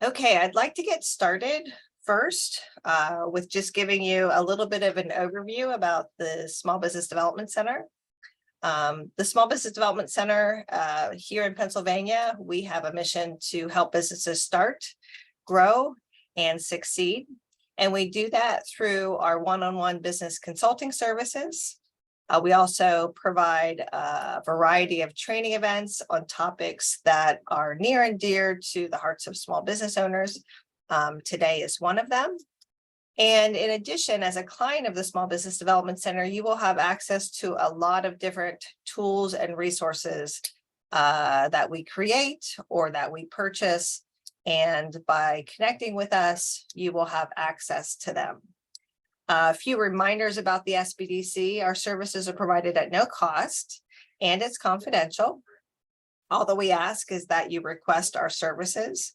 Okay, I'd like to get started first with just giving you a little bit of an overview about the Small Business Development Center. The Small Business Development Center here in Pennsylvania, we have a mission to help businesses start, grow, and succeed. And we do that through our one-on-one business consulting services. We also provide a variety of training events on topics that are near and dear to the hearts of small business owners. Today is one of them. And in addition, as a client of the Small Business Development Center, you will have access to a lot of different tools and resources that we create or that we purchase. And by connecting with us, you will have access to them. A few reminders about the SBDC. Our services are provided at no cost and it's confidential. All that we ask is that you request our services.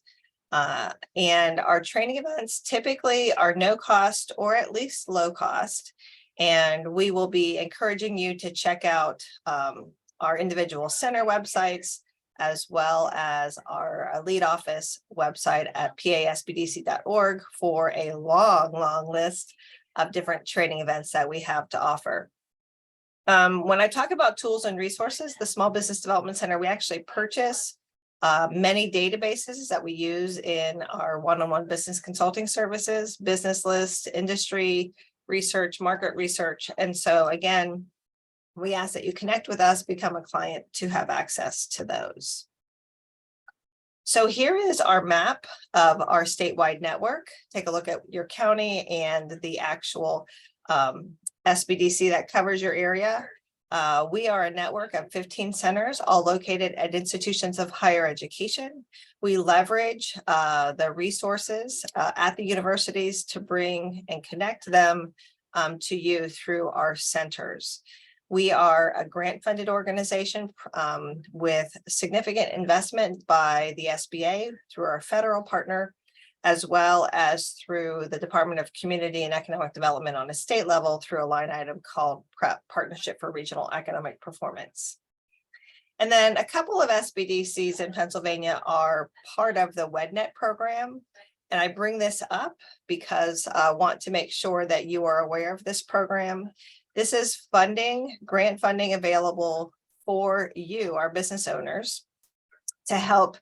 And our training events typically are no cost or at least low cost. And we will be encouraging you to check out our individual center websites, as well as our lead office website at pasbdc.org for a long list of different training events that we have to offer. When I talk about tools and resources, the Small Business Development Center, we actually purchase many databases that we use in our one-on-one business consulting services, business lists, industry research, market research. And so again, we ask that you connect with us, become a client to have access to those. So here is our map of our statewide network. Take a look at your county and the actual SBDC that covers your area. We are a network of 15 centers, all located at institutions of higher education. We leverage the resources at the universities to bring and connect them to you through our centers. We are a grant-funded organization with significant investment by the SBA through our federal partner, as well as through the Department of Community and Economic Development on a state level through a line item called Partnership for Regional Economic Performance. And then a couple of SBDCs in Pennsylvania are part of the WEDNET program. And I bring this up because I want to make sure that you are aware of this program. This is funding, grant funding available for you, our business owners, to help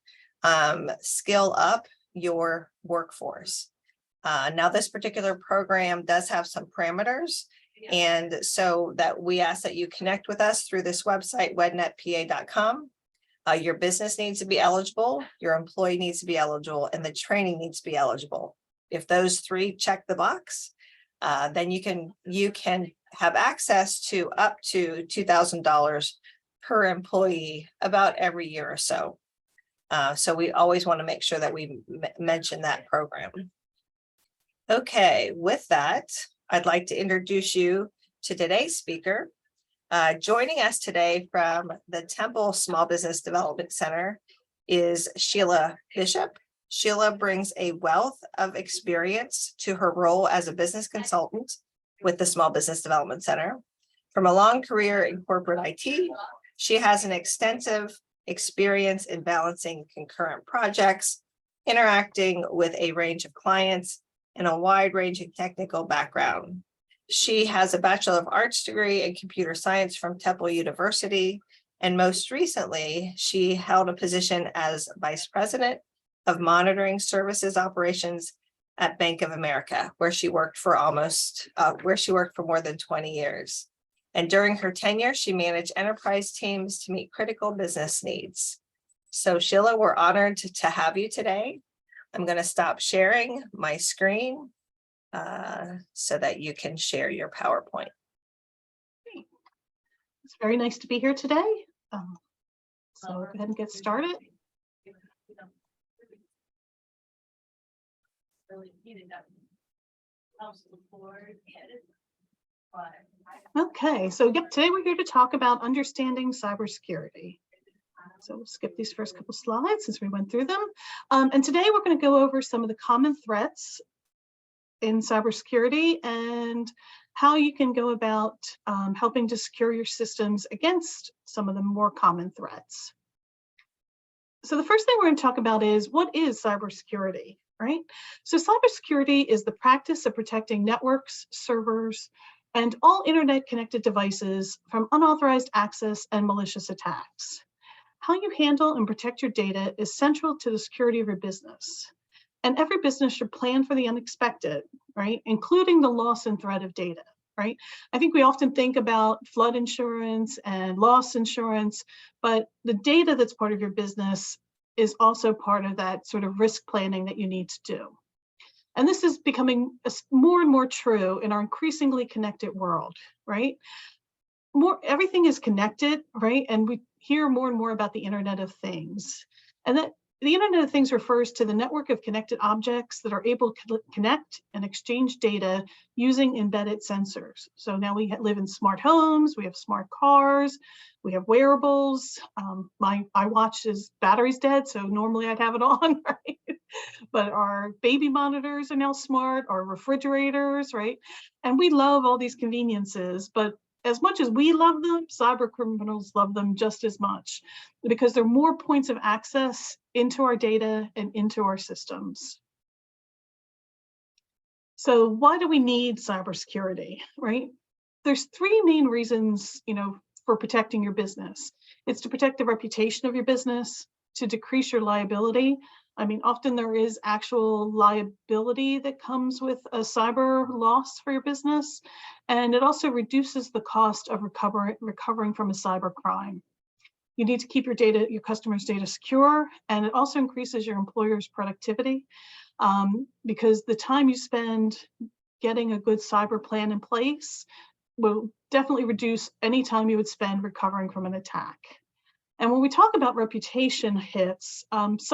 skill up your workforce. Now, this particular program does have some parameters, and so that we ask that you connect with us through this website, wednetpa.com. Your business needs to be eligible, your employee needs to be eligible, and the training needs to be eligible. If those three check the box, then you can have access to up to $2,000 per employee about every year or so. So we always want to make sure that we mention that program. Okay, with that, I'd like to introduce you to today's speaker. Joining us today from the Temple Small Business Development Center is Sheila Bishop. Sheila brings a wealth of experience to her role as a business consultant with the Small Business Development Center. From a long career in corporate IT, she has an extensive experience in balancing concurrent projects, interacting with a range of clients, and a wide-ranging technical background. She has a Bachelor of Arts degree in computer science from Temple University, and most recently, she held a position as Vice President of Monitoring Services Operations at Bank of America, where she worked for more than 20 years. And during her tenure, she managed enterprise teams to meet critical business needs. So Sheila, we're honored to have you today. I'm going to stop sharing my screen so that you can share your PowerPoint. It's very nice to be here today. So go ahead and get started. Okay, so today we're here to talk about understanding cybersecurity. So we'll skip these first couple slides since we went through them. And today we're going to go over some of the common threats in cybersecurity and how you can go about helping to secure your systems against some of the more common threats. So the first thing we're going to talk about is, what is cybersecurity, right? So cybersecurity is the practice of protecting networks, servers, and all internet connected devices from unauthorized access and malicious attacks. How you handle and protect your data is central to the security of your business. And every business should plan for the unexpected, right? Including the loss and threat of data, right? I think we often think about flood insurance and loss insurance, but the data that's part of your business is also part of that sort of risk planning that you need to do. And this is becoming more and more true in our increasingly connected world, right? Everything is connected, right? And we hear more and more about the Internet of Things. And that the Internet of Things refers to the network of connected objects that are able to connect and exchange data using embedded sensors. So now we live in smart homes, we have smart cars, we have wearables. My watch's battery's dead, so normally I'd have it on, right? But our baby monitors are now smart, our refrigerators, right? And we love all these conveniences, but as much as we love them, cyber criminals love them just as much, because there are more points of access into our data and into our systems. So why do we need cybersecurity, right? There's three main reasons, for protecting your business. It's to protect the reputation of your business, to decrease your liability. I mean, often there is actual liability that comes with a cyber loss for your business, and it also reduces the cost of recovering from a cyber crime. You need to keep your customers' data secure, and it also increases your employer's productivity, because the time you spend getting a good cyber plan in place will definitely reduce any time you would spend recovering from an attack. And when we talk about reputation hits, there's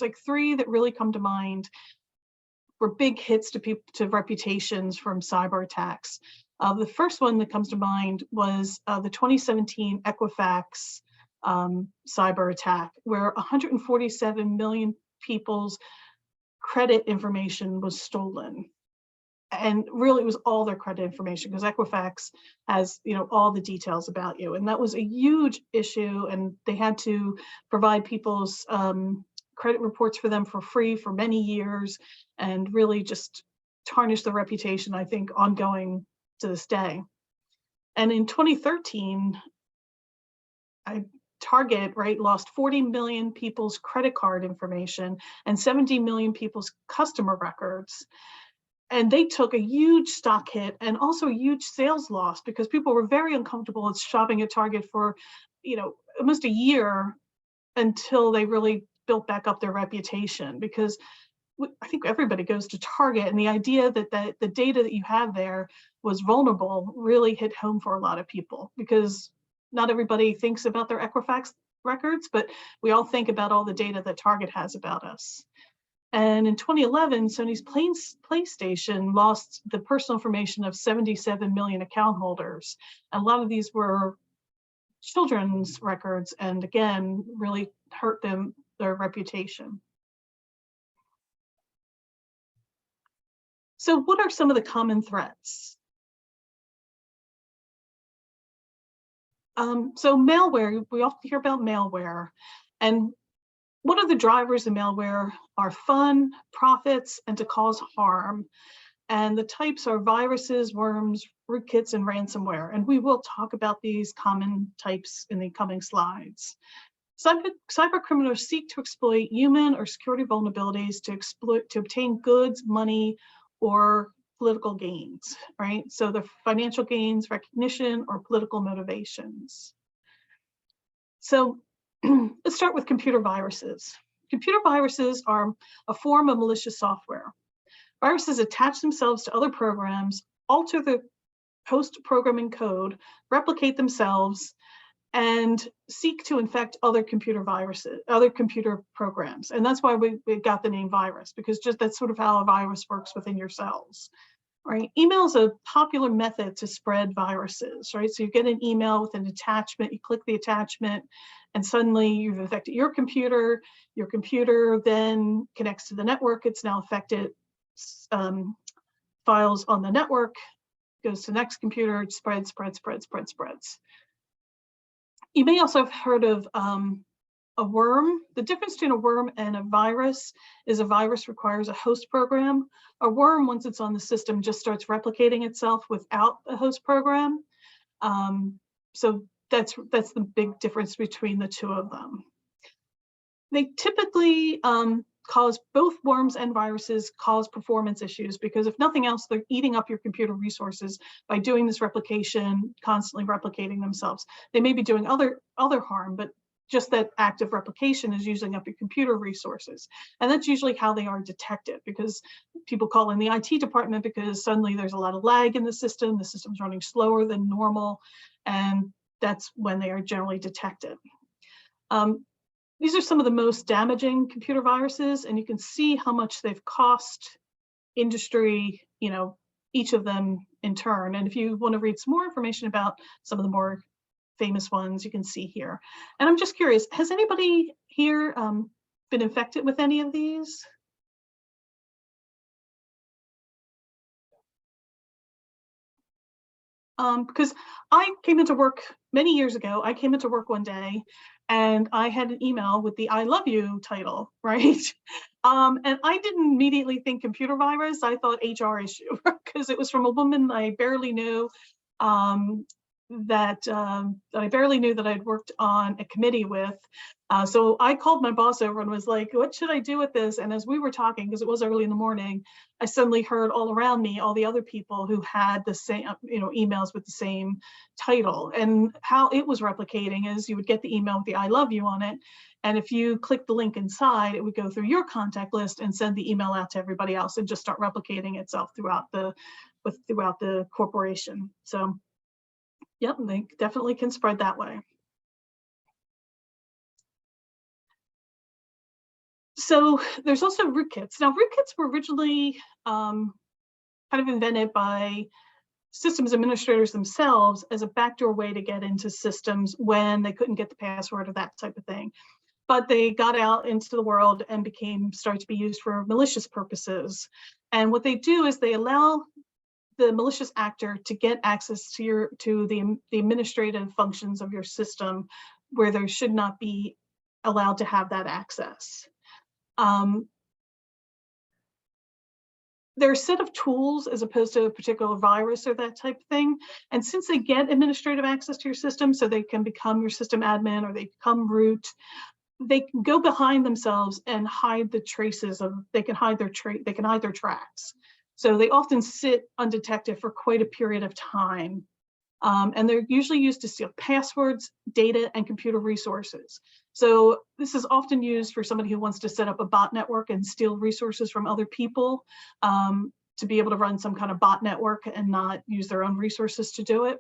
like three that really come to mind for big hits to reputations from cyber attacks. The first one that comes to mind was the 2017 Equifax cyber attack, where 147 million people's credit information was stolen. And really, it was all their credit information, because Equifax has, all the details about you. And that was a huge issue. And they had to provide people's credit reports for them for free for many years, and really just tarnish the reputation, I think, ongoing to this day. And in 2013, Target, right, lost 40 million people's credit card information and 70 million people's customer records. And they took a huge stock hit and also a huge sales loss, because people were very uncomfortable with shopping at Target for, almost a year, until they really built back up their reputation. Because I think everybody goes to Target, and the idea that the data that you have there was vulnerable really hit home for a lot of people, because not everybody thinks about their Equifax records, but we all think about all the data that Target has about us. And in 2011, Sony's PlayStation lost the personal information of 77 million account holders. And a lot of these were children's records, and again, really hurt their reputation. So what are some of the common threats? So malware, we often hear about malware. And what are the drivers of malware? Are fun, profits, and to cause harm. And the types are viruses, worms, rootkits, and ransomware. And we will talk about these common types in the coming slides. Cyber criminals seek to exploit human or security vulnerabilities to obtain goods, money, or political gains, right? So the financial gains, recognition, or political motivations. So let's start with computer viruses. Computer viruses are a form of malicious software. Viruses attach themselves to other programs, alter the host programming code, replicate themselves, and seek to infect other computer programs. And that's why we got the name virus, because just that's sort of how a virus works within your cells. Right? Email is a popular method to spread viruses, right? So you get an email with an attachment, you click the attachment, and suddenly you've affected your computer. Your computer then connects to the network. It's now affected files on the network, goes to the next computer, it spreads. You may also have heard of a worm. The difference between a worm and a virus is a virus requires a host program. A worm, once it's on the system, just starts replicating itself without a host program. So that's the big difference between the two of them. They typically cause both worms and viruses cause performance issues because if nothing else, they're eating up your computer resources by doing this replication, constantly replicating themselves. They may be doing other harm, but just that act of replication is using up your computer resources. And that's usually how they are detected, because people call in the IT department because suddenly there's a lot of lag in the system's running slower than normal, and that's when they are generally detected. These are some of the most damaging computer viruses, and you can see how much they've cost industry, each of them in turn. And if you want to read some more information about some of the more famous ones, you can see here. And I'm just curious, has anybody here been infected with any of these? Because I came into work many years ago. I came into work one day and I had an email with the "I love you" title, right? And I didn't immediately think computer virus. I thought HR issue because it was from a woman I barely knew, that I barely knew that I'd worked on a committee with. So I called my boss over and was like, what should I do with this? And as we were talking, because it was early in the morning, I suddenly heard all around me, all the other people who had the same, emails with the same title. And how it was replicating is you would get the email with the "I love you" on it. And if you click the link inside, it would go through your contact list and send the email out to everybody else and just start replicating itself throughout the corporation. So yep, they definitely can spread that way. So there's also rootkits. Now, rootkits were originally kind of invented by systems administrators themselves as a backdoor way to get into systems when they couldn't get the password or that type of thing. But they got out into the world and started to be used for malicious purposes. And what they do is they allow the malicious actor to get access to the administrative functions of your system where there should not be allowed to have that access. They're a set of tools as opposed to a particular virus or that type of thing. And since they get administrative access to your system, so they can become your system admin or they become root, they can go behind themselves and hide the traces of, they can hide their tracks. So they often sit undetected for quite a period of time. And they're usually used to steal passwords, data, and computer resources. So this is often used for somebody who wants to set up a bot network and steal resources from other people to be able to run some kind of bot network and not use their own resources to do it.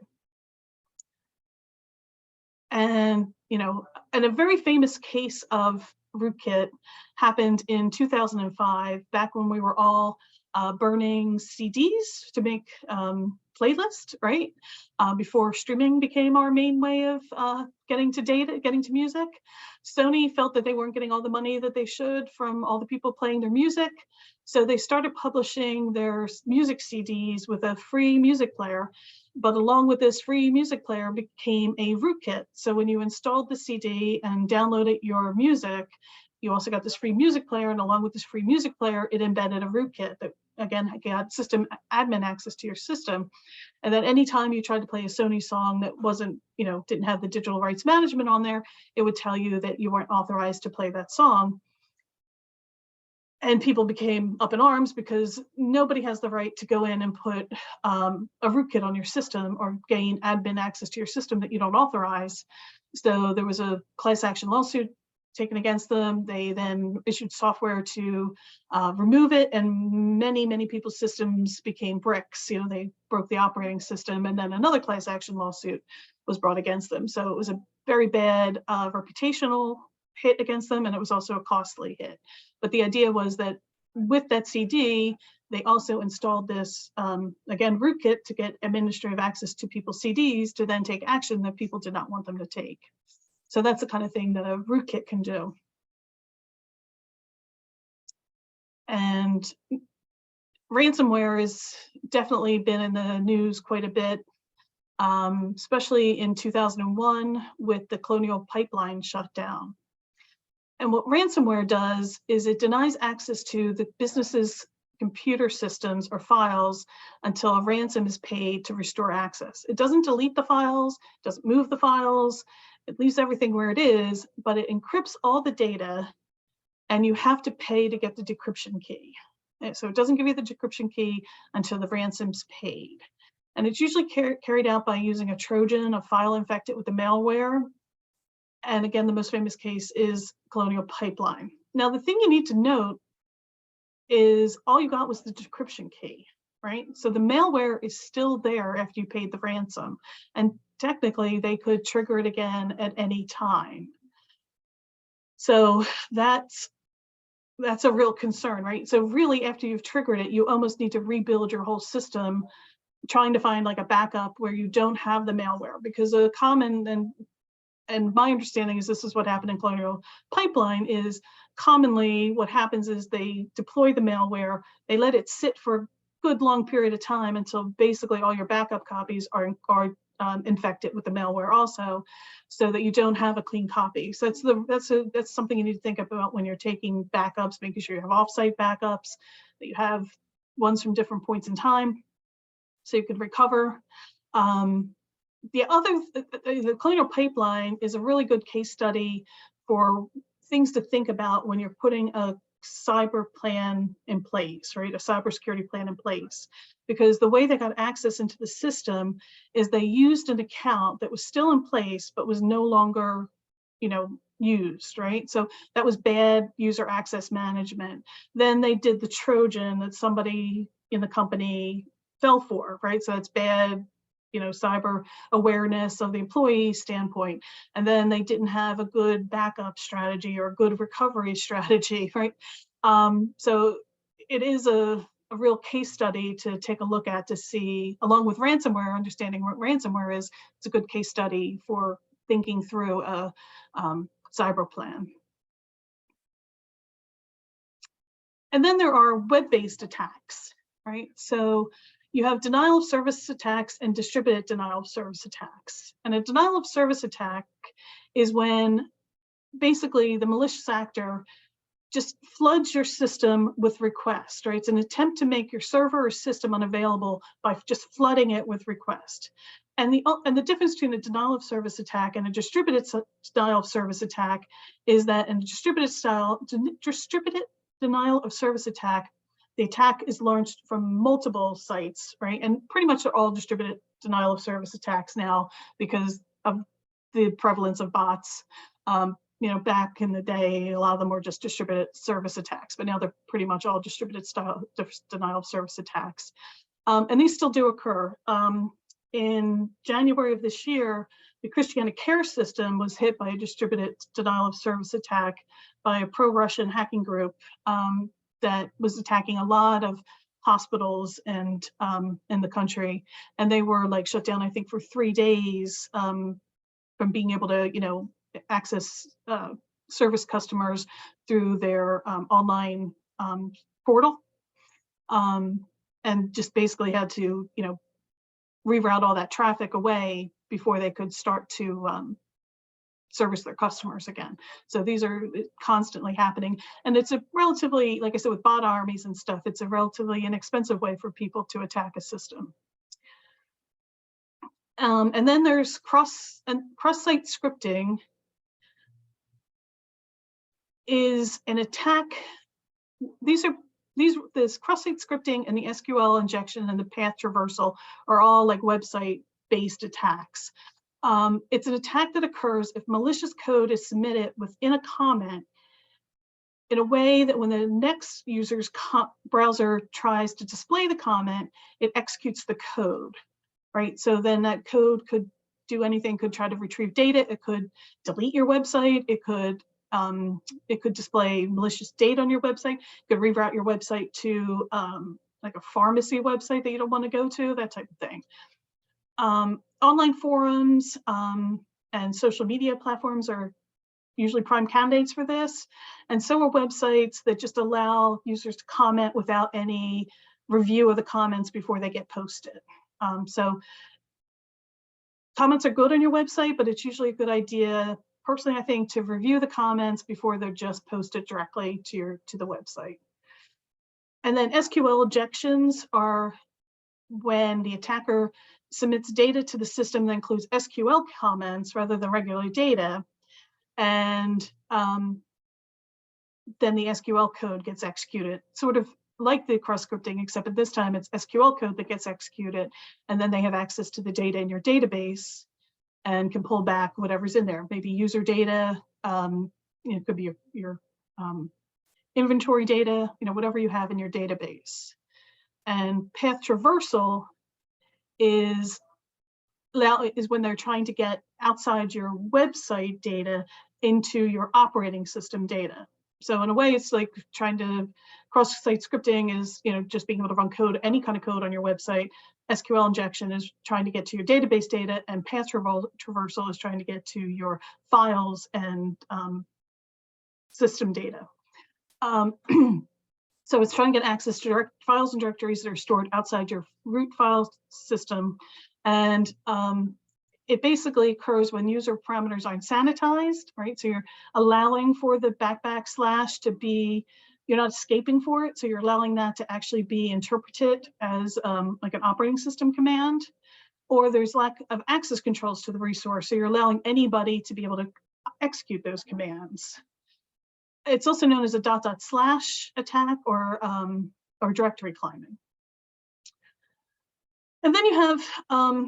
And, and a very famous case of rootkit happened in 2005, back when we were all burning CDs to make playlists, right? Before streaming became our main way of getting to music. Sony felt that they weren't getting all the money that they should from all the people playing their music. So they started publishing their music CDs with a free music player. But along with this free music player became a rootkit. So when you installed the CD and downloaded your music, you also got this free music player, and along with this free music player, it embedded a rootkit that, again, got system admin access to your system. And then anytime you tried to play a Sony song that wasn't, didn't have the digital rights management on there, it would tell you that you weren't authorized to play that song. And people became up in arms because nobody has the right to go in and put a rootkit on your system or gain admin access to your system that you don't authorize. So there was a class action lawsuit taken against them. They then issued software to remove it, and many people's systems became bricks. They broke the operating system, and then another class action lawsuit was brought against them. So it was a very bad reputational hit against them, and it was also a costly hit. But the idea was that with that CD, they also installed this, again, rootkit to get administrative access to people's CDs to then take action that people did not want them to take. So that's the kind of thing that a rootkit can do. And ransomware has definitely been in the news quite a bit, especially in 2001 with the Colonial Pipeline shutdown. And what ransomware does is it denies access to the business's computer systems or files until a ransom is paid to restore access. It doesn't delete the files, doesn't move the files, it leaves everything where it is, but it encrypts all the data and you have to pay to get the decryption key. So it doesn't give you the decryption key until the ransom's paid. And it's usually carried out by using a Trojan, a file infected with the malware. And again, the most famous case is Colonial Pipeline. Now, the thing you need to note is all you got was the decryption key, right? So the malware is still there after you paid the ransom. And technically, they could trigger it again at any time. So that's a real concern, right? So really, after you've triggered it, you almost need to rebuild your whole system, trying to find like a backup where you don't have the malware, because a common, and my understanding is this is what happened in Colonial Pipeline, is commonly what happens is they deploy the malware, they let it sit for a good long period of time until basically all your backup copies are infected with the malware also, so that you don't have a clean copy. So that's something you need to think about when you're taking backups, making sure you have offsite backups, that you have ones from different points in time so you can recover. The Colonial Pipeline is a really good case study for things to think about when you're putting a cyber plan in place, right? A cybersecurity plan in place, because the way they got access into the system is they used an account that was still in place, but was no longer, used, right? So that was bad user access management. Then they did the Trojan that somebody in the company fell for, right? So that's bad, cyber awareness of the employee standpoint. And then they didn't have a good backup strategy or a good recovery strategy, right? So it is a real case study to take a look at to see, along with ransomware, understanding what ransomware is, it's a good case study for thinking through a cyber plan. And then there are web-based attacks, right? So you have denial of service attacks and distributed denial of service attacks. And a denial of service attack is when basically the malicious actor just floods your system with requests, right? It's an attempt to make your server or system unavailable by just flooding it with requests. And the difference between a denial of service attack and a distributed denial of service attack is that in a distributed denial of service attack, the attack is launched from multiple sites, right? And pretty much they're all distributed denial of service attacks now because of the prevalence of bots. Back in the day, a lot of them were just distributed service attacks, but now they're pretty much all distributed style denial of service attacks. And these still do occur. In January of this year, the Christiana Care system was hit by a distributed denial of service attack by a pro-Russian hacking group that was attacking a lot of hospitals and in the country. And they were like shut down, I think, for 3 days from being able to, access service customers through their online portal, and just basically had to, reroute all that traffic away before they could start to service their customers again. So these are constantly happening. And it's a relatively, like I said, with bot armies and stuff, it's a relatively inexpensive way for people to attack a system. And then there's cross-site scripting is an attack. This cross-site scripting and the SQL injection and the path traversal are all like website-based attacks. It's an attack that occurs if malicious code is submitted within a comment in a way that when the next user's browser tries to display the comment, it executes the code, right? So then that code could do anything, could try to retrieve data, it could delete your website, it could display malicious data on your website, it could reroute your website to like a pharmacy website that you don't want to go to, that type of thing. Online forums and social media platforms are usually prime candidates for this. And so are websites that just allow users to comment without any review of the comments before they get posted. So comments are good on your website, but it's usually a good idea personally, I think, to review the comments before they're just posted directly to the website. And then SQL objections are when the attacker submits data to the system that includes SQL comments rather than regular data, and then the SQL code gets executed, sort of like the cross scripting, except at this time it's SQL code that gets executed, and then they have access to the data in your database and can pull back whatever's in there, maybe user data, it could be your inventory data, whatever you have in your database. And path traversal is when they're trying to get outside your website data into your operating system data. So in a way, it's like trying to cross-site scripting is, just being able to run code, any kind of code on your website. SQL injection is trying to get to your database data, and path traversal is trying to get to your files and system data. So it's trying to get access to direct files and directories that are stored outside your root file system. And it basically occurs when user parameters aren't sanitized, right? So you're allowing for the // to be, you're not escaping for it. So you're allowing that to actually be interpreted as like an operating system command, or there's lack of access controls to the resource. So you're allowing anybody to be able to execute those commands. It's also known as a .. attack or directory climbing. And then you have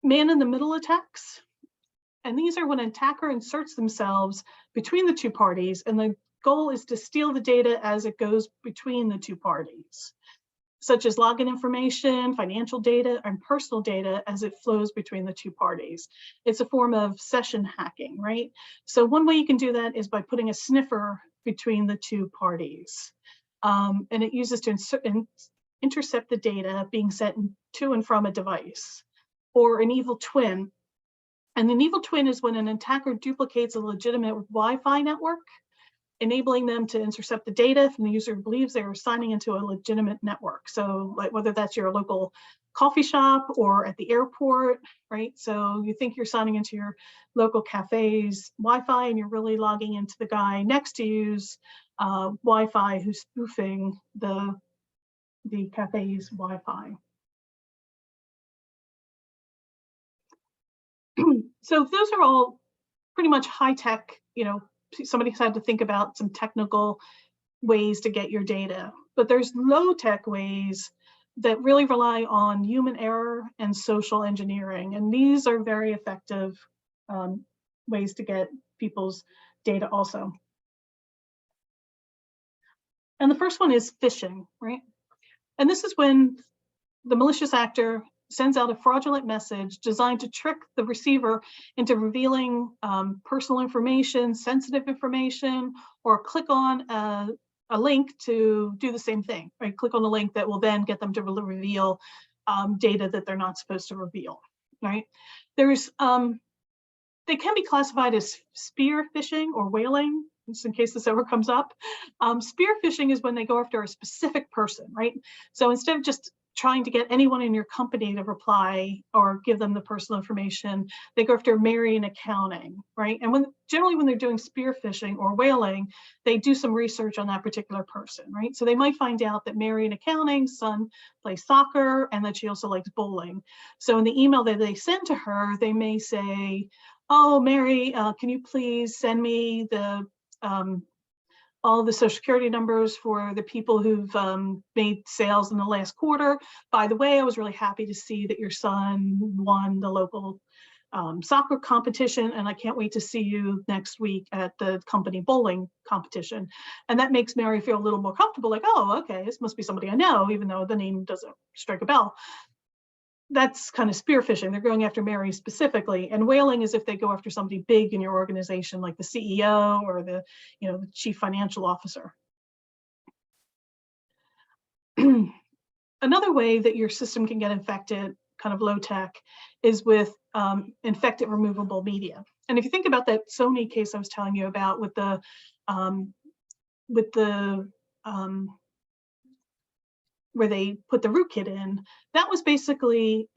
man-in-the-middle attacks. And these are when an attacker inserts themselves between the two parties, and the goal is to steal the data as it goes between the two parties, such as login information, financial data, and personal data as it flows between the two parties. It's a form of session hacking, right? So one way you can do that is by putting a sniffer between the two parties. And it uses to intercept the data being sent to and from a device, or an evil twin. And an evil twin is when an attacker duplicates a legitimate Wi-Fi network, enabling them to intercept the data from the user who believes they are signing into a legitimate network. So like whether that's your local coffee shop or at the airport, right? So you think you're signing into your local cafe's Wi-Fi, and you're really logging into the guy next to you's Wi-Fi who's spoofing the cafe's Wi-Fi. So those are all pretty much high tech, somebody's had to think about some technical ways to get your data, but there's low tech ways that really rely on human error and social engineering. And these are very effective ways to get people's data also. And the first one is phishing, right? And this is when the malicious actor sends out a fraudulent message designed to trick the receiver into revealing personal information, sensitive information, or click on a link to do the same thing, right? Click on the link that will then get them to reveal data that they're not supposed to reveal, right? There's, they can be classified as spear phishing or whaling, just in case this ever comes up. Spear phishing is when they go after a specific person, right? So instead of just trying to get anyone in your company to reply or give them the personal information, they go after Mary in accounting, right? And generally when they're doing spear phishing or whaling, they do some research on that particular person, right? So they might find out that Mary in accounting's son plays soccer and that she also likes bowling. So in the email that they send to her, they may say, oh, Mary, can you please send me the all the social security numbers for the people who've made sales in the last quarter. By the way, I was really happy to see that your son won the local soccer competition, and I can't wait to see you next week at the company bowling competition. And that makes Mary feel a little more comfortable, like, oh, okay, this must be somebody I know, even though the name doesn't strike a bell. That's kind of spear phishing. They're going after Mary specifically, and whaling is if they go after somebody big in your organization, like the CEO or the chief financial officer. Another way that your system can get infected, kind of low tech, is with infected removable media. And if you think about that Sony case I was telling you about with the where they put the rootkit in, that was basically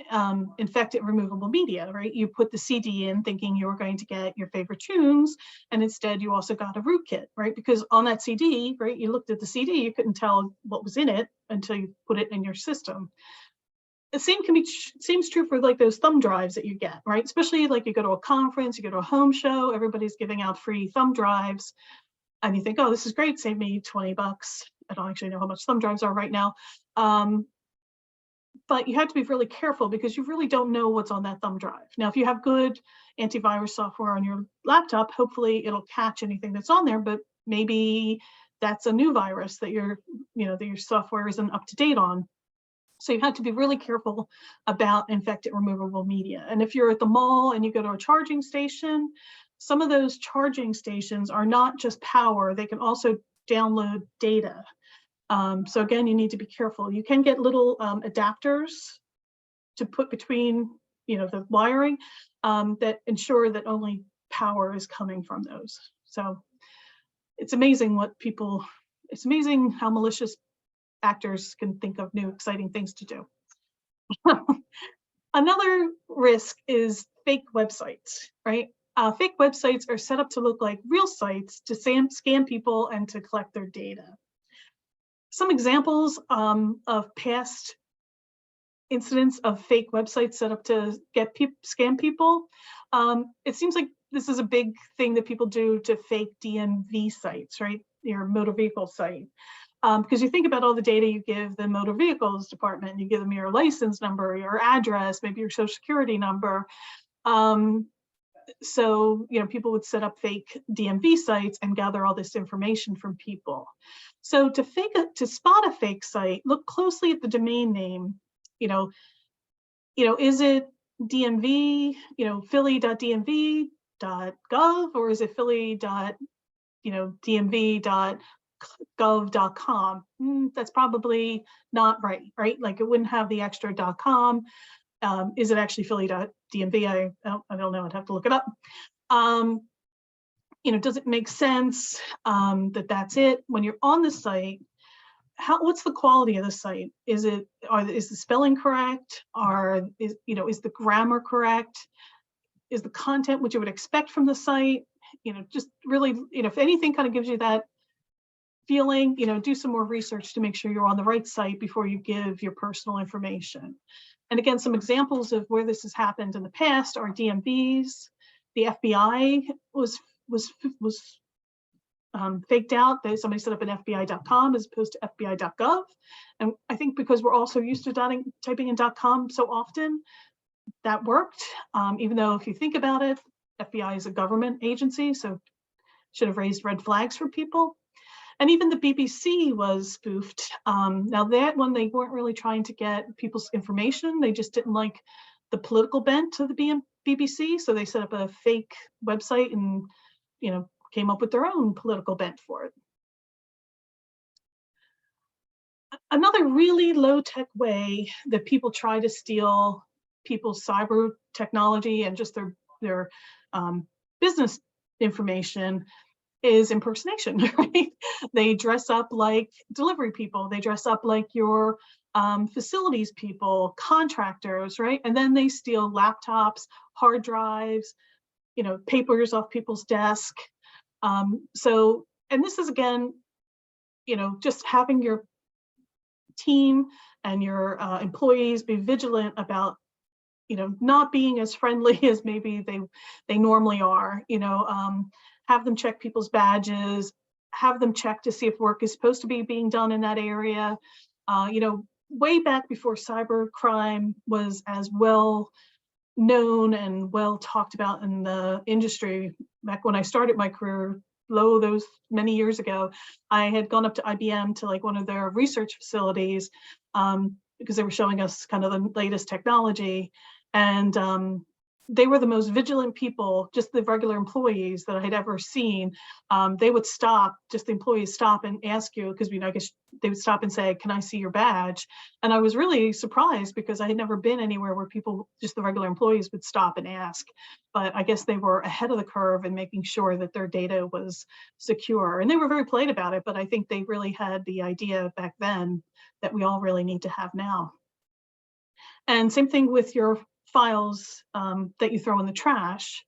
infected removable media, right? You put the CD in thinking you were going to get your favorite tunes, and instead you also got a rootkit, right? Because on that CD, right, you looked at the CD, you couldn't tell what was in it until you put it in your system. The same seems true for like those thumb drives that you get, right? Especially like you go to a conference, you go to a home show, everybody's giving out free thumb drives, and you think, oh, this is great, save me 20 bucks. I don't actually know how much thumb drives are right now. But you have to be really careful because you really don't know what's on that thumb drive. Now, if you have good antivirus software on your laptop, hopefully it'll catch anything that's on there, but maybe that's a new virus that that your software isn't up to date on. So you have to be really careful about infected removable media. And if you're at the mall and you go to a charging station, some of those charging stations are not just power, they can also download data. So again, you need to be careful. You can get little adapters to put between, the wiring that ensure that only power is coming from those. So it's amazing it's amazing how malicious actors can think of new exciting things to do. Another risk is fake websites, right? Fake websites are set up to look like real sites to scam people and to collect their data. Some examples of past incidents of fake websites set up to scam people. It seems like this is a big thing that people do to fake DMV sites, right? Your motor vehicle site. Because you think about all the data you give the motor vehicles department, you give them your license number, your address, maybe your social security number. So, people would set up fake DMV sites and gather all this information from people. So to spot a fake site, look closely at the domain name. Is it DMV, philly.dmv.gov, or is it philly.dmv.gov.com? That's probably not right? Like it wouldn't have the extra .com. Is it actually philly.dmv? I don't know, I'd have to look it up. Does it make sense that that's it? When you're on the site, what's the quality of the site? Is the spelling correct? Is the grammar correct? Is the content what you would expect from the site? Just really, if anything kind of gives you that feeling, do some more research to make sure you're on the right site before you give your personal information. And again, some examples of where this has happened in the past are DMVs. The FBI was faked out. Somebody set up an FBI.com as opposed to FBI.gov. And I think because we're also used to typing in .com so often, that worked. Even though if you think about it, FBI is a government agency, so should have raised red flags for people. And even the BBC was spoofed. Now that one, they weren't really trying to get people's information. They just didn't like the political bent of the BBC. So they set up a fake website and, came up with their own political bent for it. Another really low-tech way that people try to steal people's cyber technology and just their business information is impersonation, right? They dress up like delivery people. They dress up like your facilities people, contractors, right? And then they steal laptops, hard drives, papers off people's desk. And this is again, just having your team and your employees be vigilant about, not being as friendly as maybe they normally are. Have them check people's badges, have them check to see if work is supposed to be being done in that area. Way back before cybercrime was as well known and well talked about in the industry, back when I started my career, those many years ago, I had gone up to IBM to like one of their research facilities because they were showing us kind of the latest technology. And they were the most vigilant people, just the regular employees that I had ever seen. They would stop, just the employees stop and ask you, because I guess they would stop and say, can I see your badge? And I was really surprised because I had never been anywhere where people, just the regular employees, would stop and ask. But I guess they were ahead of the curve in making sure that their data was secure. And they were very polite about it, but I think they really had the idea back then that we all really need to have now. And same thing with your files that you throw in the trash.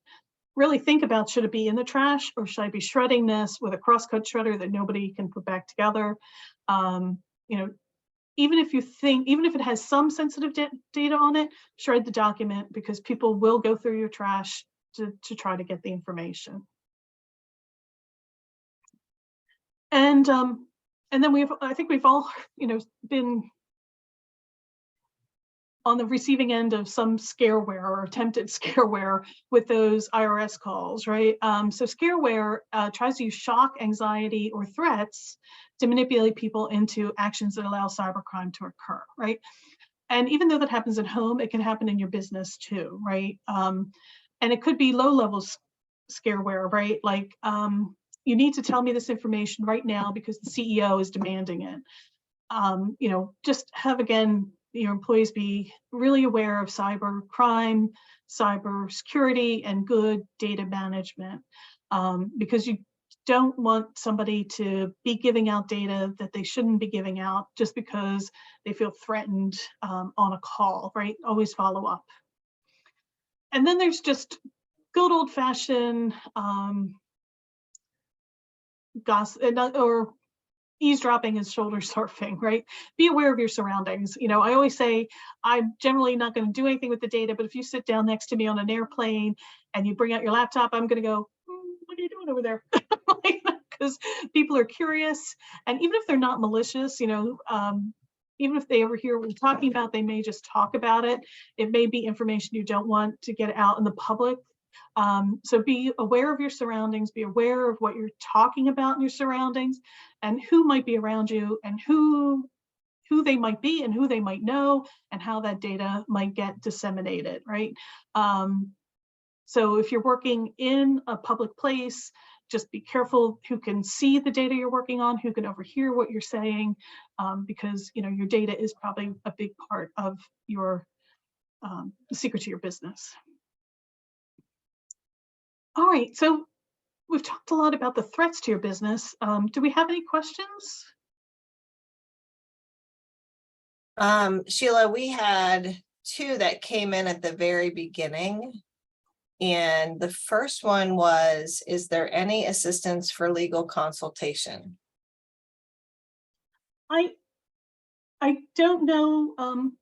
Really think about, should it be in the trash, or should I be shredding this with a crosscut shredder that nobody can put back together? You know, even if it has some sensitive data on it, shred the document, because people will go through your trash to try to get the information. And then I think we've all, been on the receiving end of some scareware or attempted scareware with those IRS calls, right? So scareware tries to use shock, anxiety, or threats to manipulate people into actions that allow cybercrime to occur, right? And even though that happens at home, it can happen in your business too, right? And it could be low-level scareware, right? Like, you need to tell me this information right now because the CEO is demanding it. Just have, again, your employees be really aware of cyber crime, cyber security, and good data management, because you don't want somebody to be giving out data that they shouldn't be giving out just because they feel threatened on a call, right? Always follow up. And then there's just good old-fashioned gossip, or eavesdropping is shoulder surfing, right? Be aware of your surroundings. I always say I'm generally not going to do anything with the data, but if you sit down next to me on an airplane and you bring out your laptop, I'm going to go, what are you doing over there? Because people are curious, and even if they're not malicious, even if they ever hear what we're talking about, they may just talk about it. It may be information you don't want to get out in the public. So be aware of your surroundings, be aware of what you're talking about in your surroundings, and who might be around you, and who they might be, and who they might know, and how that data might get disseminated, right? So if you're working in a public place, just be careful who can see the data you're working on, who can overhear what you're saying, because your data is probably a big part of your the secret to your business. All right, so we've talked a lot about the threats to your business. Do we have any questions? Sheila, we had two that came in at the very beginning. And the first one was, is there any assistance for legal consultation? I don't know.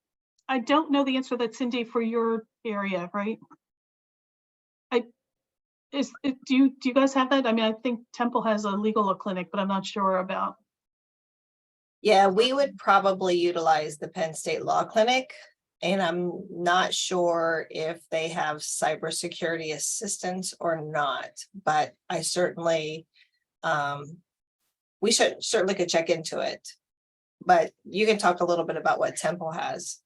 I don't know the answer to that, Cindy, for your area, right? Do you guys have that? I mean, I think Temple has a legal clinic, but I'm not sure about. Yeah, we would probably utilize the Penn State Law Clinic, and I'm not sure if they have cybersecurity assistance or not, but I certainly, we certainly could check into it. But you can talk a little bit about what Temple has.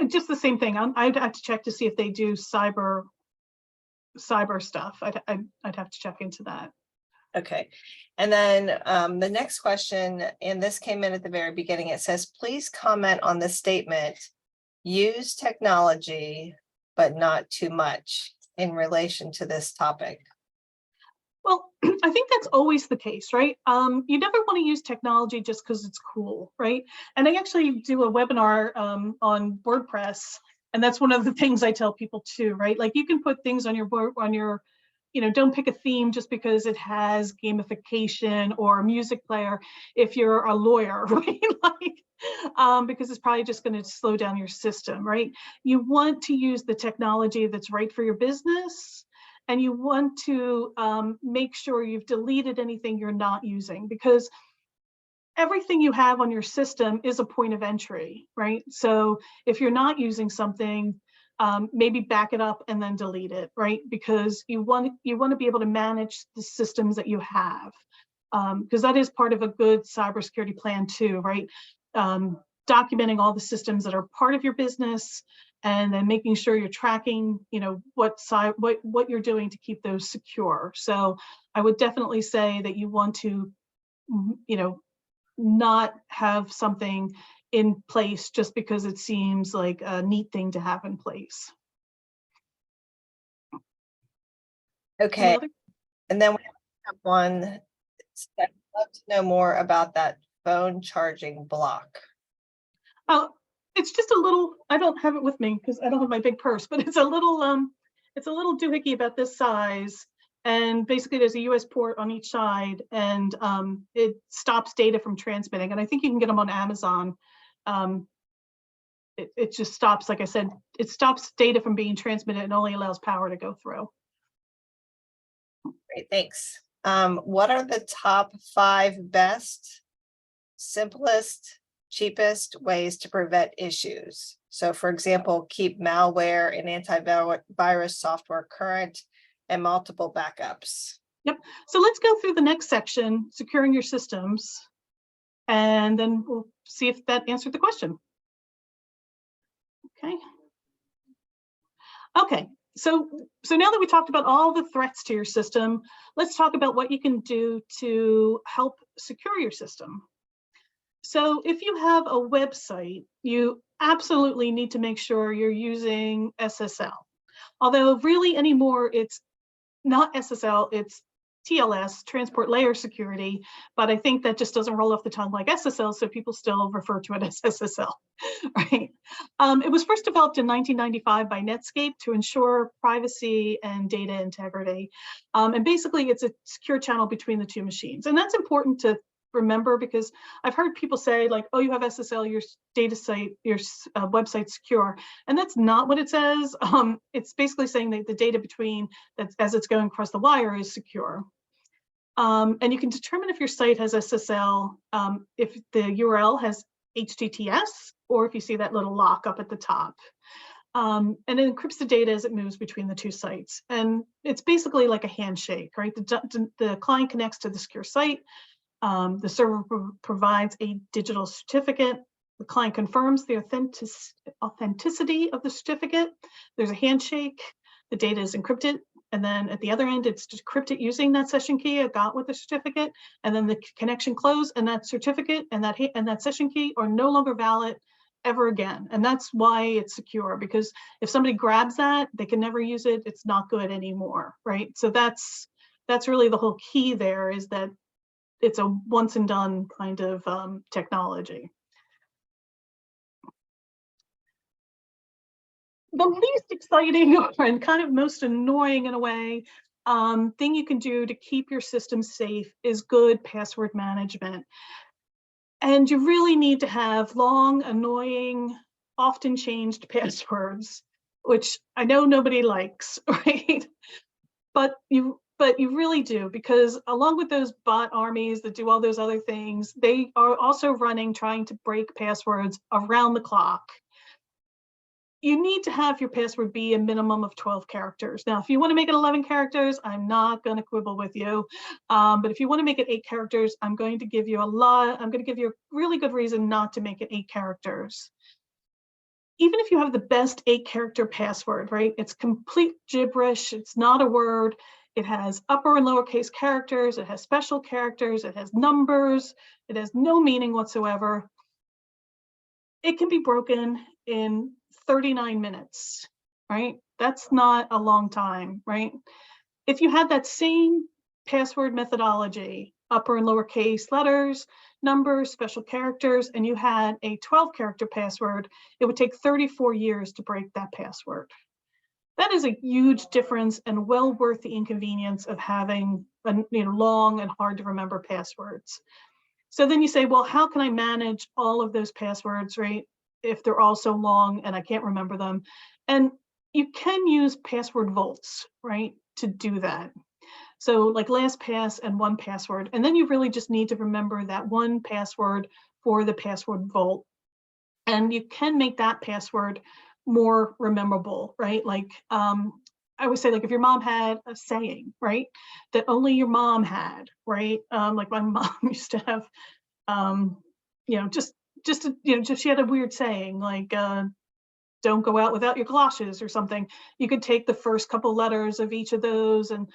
Just the same thing. I'd have to check to see if they do cyber stuff. I'd have to check into that. Okay. And then the next question, and this came in at the very beginning, it says, please comment on the statement, use technology, but not too much, in relation to this topic. Well, I think that's always the case, right? You never want to use technology just because it's cool, right? And I actually do a webinar on WordPress, and that's one of the things I tell people too, right? Like, you can put things on your don't pick a theme just because it has gamification or a music player if you're a lawyer, right? Because it's probably just going to slow down your system, right? You want to use the technology that's right for your business, and you want to make sure you've deleted anything you're not using, because everything you have on your system is a point of entry, right? So if you're not using something, maybe back it up and then delete it, right? Because you want to be able to manage the systems that you have, because that is part of a good cybersecurity plan too, right? Documenting all the systems that are part of your business, and then making sure you're tracking, what you're doing to keep those secure. So I would definitely say that you want to, not have something in place just because it seems like a neat thing to have in place. Okay, and then we have one that I'd love to know more about that phone charging block. Oh, it's just a little, I don't have it with me because I don't have my big purse, but it's a little doohickey about this size. And basically there's a US port on each side, and it stops data from transmitting. And I think you can get them on Amazon. It just stops, like I said, it stops data from being transmitted and only allows power to go through. Great, thanks. What are the top 5 best, simplest, cheapest ways to prevent issues? So for example, keep malware and antivirus software current and multiple backups. Yep. So let's go through the next section, securing your systems, and then we'll see if that answered the question. Okay. Okay. So now that we talked about all the threats to your system, let's talk about what you can do to help secure your system. So if you have a website, you absolutely need to make sure you're using SSL. Although really anymore, it's not SSL, it's TLS, transport layer security, but I think that just doesn't roll off the tongue like SSL, so people still refer to it as SSL, right? It was first developed in 1995 by Netscape to ensure privacy and data integrity. And basically it's a secure channel between the two machines. And that's important to remember, because I've heard people say like, oh, you have SSL, your website's secure. And that's not what it says. It's basically saying that the data between, that as it's going across the wire, is secure. And you can determine if your site has SSL if the URL has HTTPS, or if you see that little lock up at the top. And it encrypts the data as it moves between the two sites. And it's basically like a handshake, right? The client connects to the secure site. The server provides a digital certificate. The client confirms the authenticity of the certificate. There's a handshake. The data is encrypted. And then at the other end, it's decrypted using that session key I got with the certificate. And then the connection closed, and that certificate and that session key are no longer valid ever again. And that's why it's secure, because if somebody grabs that, they can never use it. It's not good anymore, right? So that's really the whole key there, is that it's a once and done kind of technology. The least exciting and kind of most annoying in a way thing you can do to keep your system safe is good password management. And you really need to have long, annoying, often changed passwords, which I know nobody likes, right? But you really do, because along with those bot armies that do all those other things, they are also trying to break passwords around the clock. You need to have your password be a minimum of 12 characters. Now, if you want to make it 11 characters, I'm not going to quibble with you. But if you want to make it 8 characters, I'm going to give you a really good reason not to make it 8 characters. Even if you have the best 8-character password, right? It's complete gibberish. It's not a word. It has upper and lowercase characters. It has special characters. It has numbers. It has no meaning whatsoever. It can be broken in 39 minutes, right? That's not a long time, right? If you had that same password methodology, upper and lowercase letters, numbers, special characters, and you had a 12-character password, it would take 34 years to break that password. That is a huge difference, and well worth the inconvenience of having long and hard to remember passwords. So then you say, well, how can I manage all of those passwords, right? If they're all so long and I can't remember them. And you can use password vaults, right, to do that. So like LastPass and 1Password. And then you really just need to remember that one password for the password vault. And you can make that password more memorable, right? Like I always say, like if your mom had a saying, right, that only your mom had, right? Like my mom used to have, she had a weird saying, like don't go out without your galoshes or something. You could take the first couple letters of each of those and,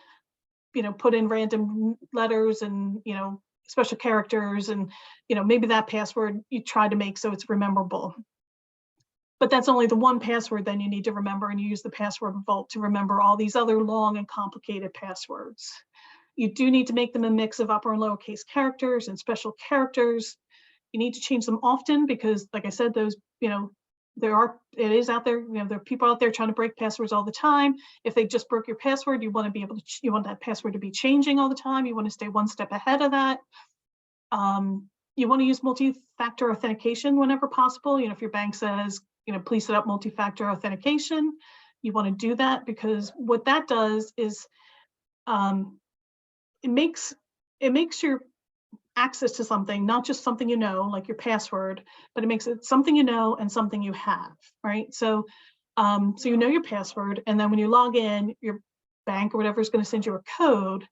put in random letters and, special characters, and, maybe that password you try to make so it's rememberable. But that's only the one password then you need to remember, and you use the password vault to remember all these other long and complicated passwords. You do need to make them a mix of upper and lowercase characters and special characters. You need to change them often because, like I said, those, it is out there, there are people out there trying to break passwords all the time. If they just broke your password, you want to be able to, you want that password to be changing all the time. You want to stay one step ahead of that. You want to use multi-factor authentication whenever possible. If your bank says, please set up multi-factor authentication, you want to do that, because what that does is it makes your access to something not just something like your password, but it makes it something and something you have, right? So your password, and then when you log in, your bank or whatever is going to send you a code,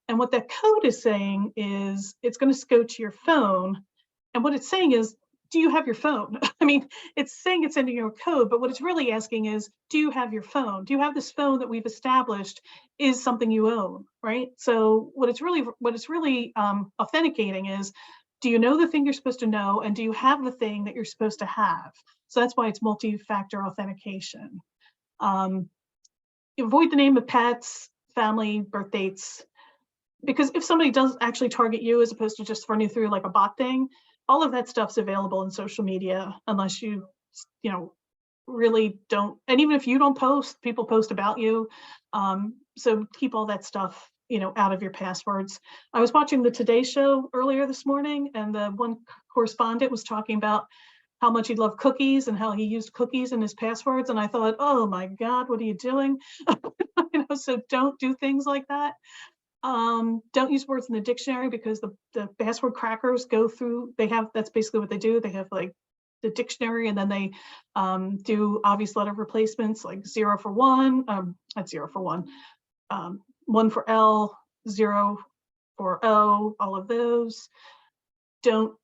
and what that code is saying is it's going to go to your phone, and what it's saying is, do you have your phone? I mean, it's saying it's sending you a code, but what it's really asking is, do you have your phone? Do you have this phone that we've established is something you own, right? So what it's really authenticating is, do you know the thing you're supposed to know, and do you have the thing that you're supposed to have? So that's why it's multi-factor authentication. Avoid the name of pets, family, birth dates, because if somebody does actually target you as opposed to just running through like a bot thing, all of that stuff's available in social media, unless you really don't. And even if you don't post, people post about you. So keep all that stuff, out of your passwords. I was watching the Today Show earlier this morning, and the one correspondent was talking about how much he loved cookies and how he used cookies in his passwords. And I thought, oh my God, what are you doing? So don't do things like that. Don't use words in the dictionary, because the password crackers go through, that's basically what they do. They have like the dictionary, and then they do obvious letter replacements, like 0 for 1, not 0 for 1, 1 for L, 0 for O, all of those. Don't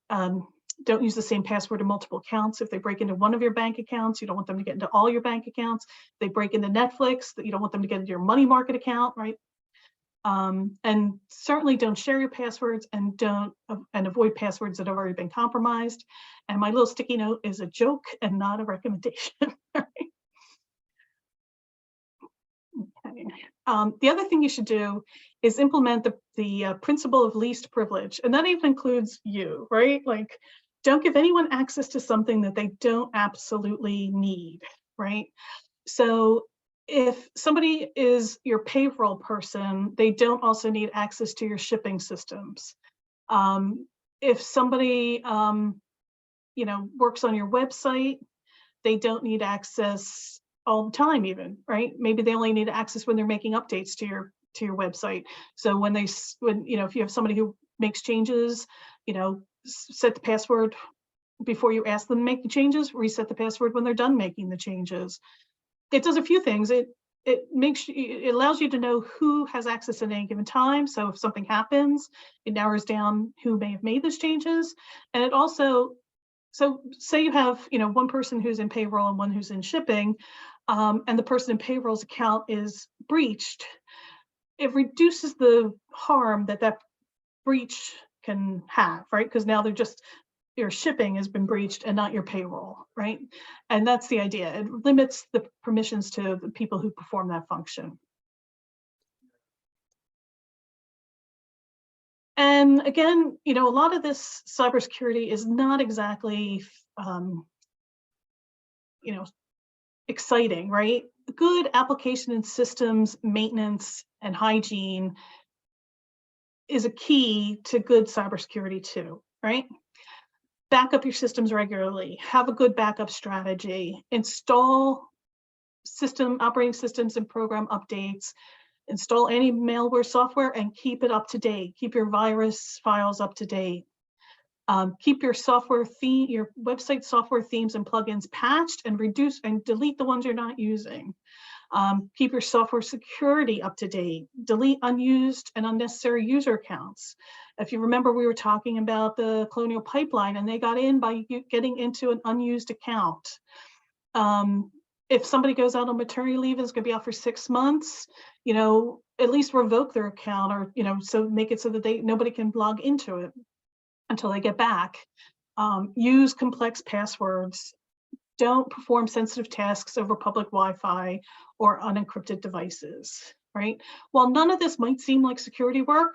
use the same password in multiple accounts. If they break into one of your bank accounts, you don't want them to get into all your bank accounts. If they break into Netflix, you don't want them to get into your money market account, right? And certainly don't share your passwords, and avoid passwords that have already been compromised. And my little sticky note is a joke and not a recommendation. Okay. The other thing you should do is implement the principle of least privilege, and that even includes you, right? Like, don't give anyone access to something that they don't absolutely need, right? So if somebody is your payroll person, they don't also need access to your shipping systems. If somebody, works on your website, they don't need access all the time, even, right? Maybe they only need access when they're making updates to your website. So when if you have somebody who makes changes, set the password before you ask them to make the changes, reset the password when they're done making the changes. It does a few things. It allows you to know who has access at any given time. So if something happens, it narrows down who may have made those changes. And it also, so say you have, one person who's in payroll and one who's in shipping, and the person in payroll's account is breached, it reduces the harm that breach can have, right? Because now your shipping has been breached and not your payroll, right? And that's the idea. It limits the permissions to the people who perform that function. And again, a lot of this cybersecurity is not exactly, exciting, right? Good application and systems maintenance and hygiene is a key to good cybersecurity too, right? Back up your systems regularly, have a good backup strategy, install operating systems and program updates, install any malware software, and keep it up to date. Keep your virus files up to date. Keep your your website software themes and plugins patched, and reduce and delete the ones you're not using. Keep your software security up to date. Delete unused and unnecessary user accounts. If you remember, we were talking about the Colonial Pipeline, and they got in by getting into an unused account. if somebody goes out on maternity leave and is going to be out for 6 months, you know, at least revoke their account, or, you know, so make it so that nobody can log into it until they get back. Use complex passwords. Don't perform sensitive tasks over public Wi-Fi or unencrypted devices, right? While none of this might seem like security work,